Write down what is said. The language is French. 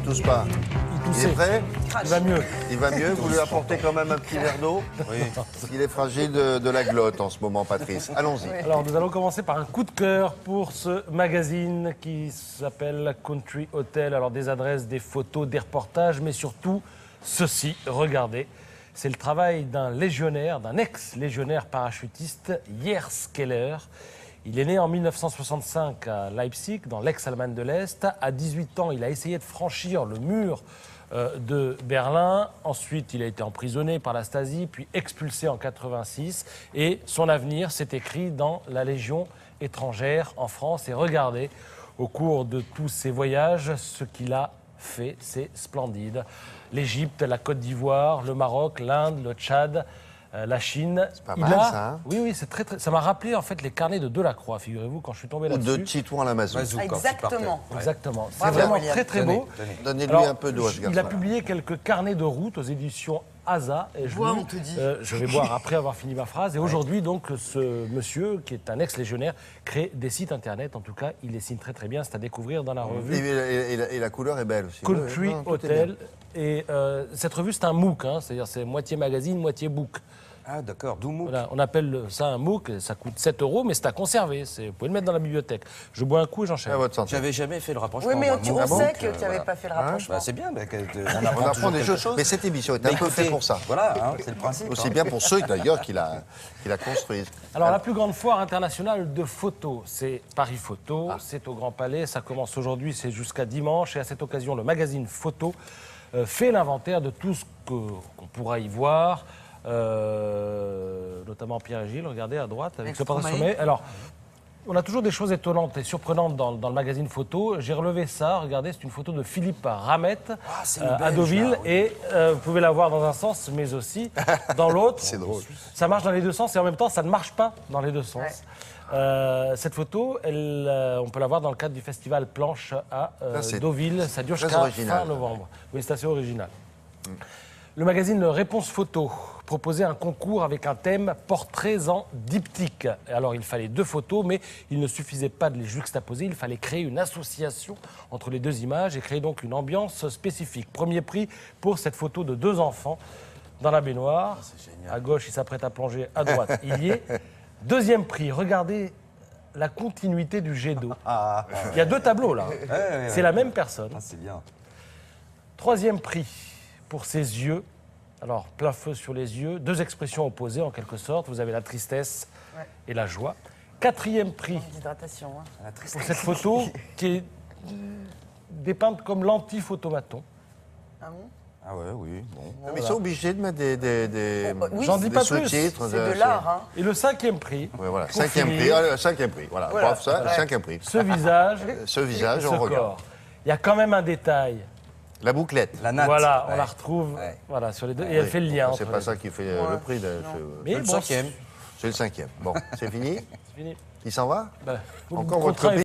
tousse pas. Il Il toussait. est prêt? Il va mieux. Il va mieux. Vous lui apportez quand même un petit verre d'eau? Oui. Il est fragile de la glotte en ce moment, Patrice. Allons-y. Alors, nous allons commencer par un coup de cœur pour ce magazine qui s'appelle Country Hotel. Alors, des adresses, des photos, des reportages, mais surtout ceci. Regardez. C'est le travail d'un légionnaire, d'un ex-légionnaire parachutiste, Jers Keller. Il est né en 1965 à Leipzig, dans l'ex-Allemagne de l'Est. À 18 ans, il a essayé de franchir le mur de Berlin. Ensuite, il a été emprisonné par la Stasi, puis expulsé en 86. Et son avenir s'est écrit dans la Légion étrangère en France. Et regardez, au cours de tous ses voyages, ce qu'il a fait, c'est splendide. L'Égypte, la Côte d'Ivoire, le Maroc, l'Inde, le Tchad, la Chine. C'est pas mal, ça, hein? Oui, c'est très. Ça m'a rappelé en fait les carnets de Delacroix, figurez-vous, quand je suis tombé Ou là-dessus. de Titouan Lamazou. Exactement. Exactement. C'est Bravo, vraiment William. très très beau. Donnez-lui Alors, un peu d'eau à ce il a garçon. publié quelques carnets de route aux éditions ASA. Et Bois, on te dit. je vais boire après avoir fini ma phrase. Et aujourd'hui, donc, ce monsieur, qui est un ex-légionnaire, crée des sites internet. En tout cas, il les signe très très bien. C'est à découvrir dans la revue Et la couleur est belle aussi. Country Ouais, non, tout est bien. Hotel. Et cette revue, c'est un MOOC, hein, c'est-à-dire c'est moitié magazine, moitié book. Ah d'accord, d'où MOOC. Voilà, on appelle ça un MOOC, ça coûte 7 €, mais c'est à conserver. Vous pouvez le mettre dans la bibliothèque. Je bois un coup et j'enchaîne. À votre santé. J'avais jamais fait le rapprochement. Oui, mais moi. on MOOC, sait que donc, tu n'avais voilà. pas fait le rapprochement. Bah, c'est bien, on On apprend toujours des quelque choses. Mais cette émission est Mais un peu écoutez, faite pour ça. Voilà, hein, c'est le principe. Aussi hein. bien pour ceux d'ailleurs qui la construisent. Alors, la plus grande foire internationale de photos, c'est Paris Photo. C'est au Grand Palais. Ça commence aujourd'hui, c'est jusqu'à dimanche. Et à cette occasion, le magazine Photo fait l'inventaire de tout ce qu'on pourra y voir. Notamment Pierre et Gilles, regardez à droite, avec ce Stromae. sommet. Alors, on a toujours des choses étonnantes et surprenantes dans le magazine Photo. J'ai relevé ça, regardez, c'est une photo de Philippe Ramette c'est une à Belge, Deauville. là, oui. Et vous pouvez la voir dans un sens, mais aussi dans l'autre. C'est drôle. Ça marche dans les deux sens et en même temps, ça ne marche pas dans les deux sens. Cette photo, on peut la voir dans le cadre du festival Planche à Ça, c'est Deauville. Ça dure très jusqu'à original. fin novembre. Oui, c'est assez original. Le magazine Réponse Photo proposait un concours avec un thème portraits en diptyque. Alors il fallait 2 photos, mais il ne suffisait pas de les juxtaposer, il fallait créer une association entre les 2 images et créer donc une ambiance spécifique. Premier prix pour cette photo de 2 enfants dans la baignoire. À gauche, il s'apprête à plonger, à droite, il y est. Deuxième prix, regardez la continuité du jet d'eau. Il y a 2 tableaux là. ouais. C'est la même personne. Ah, c'est bien. Troisième prix pour ses yeux. Alors, plein feu sur les yeux. 2 expressions opposées, en quelque sorte. Vous avez la tristesse et la joie. Quatrième prix D'hydratation. Hein. pour cette photo qui est dépeinte comme l'anti-photomaton. Ah bon? Ah ouais, oui, bon. Mais ils sont obligés de mettre des Oui, J'en dis pas plus. sous-titres. c'est de l'art. Hein. Et le 5e prix. Ouais, voilà. pour 5e prix. finir, Ah, 5e prix. Voilà. Bref, ça, le 5e prix. Ce visage, Ce visage, ce on regarde. corps. Il y a quand même un détail. La bouclette. La natte. Voilà, on ouais. la retrouve Ouais. voilà, sur les deux. Et elle fait le lien C'est entre pas les ça deux. qui fait le prix. Mais Le bon, 5e. C'est le 5e. Bon, c'est fini. c'est fini. Il s'en va? Ben, vous Encore me votre contrariez.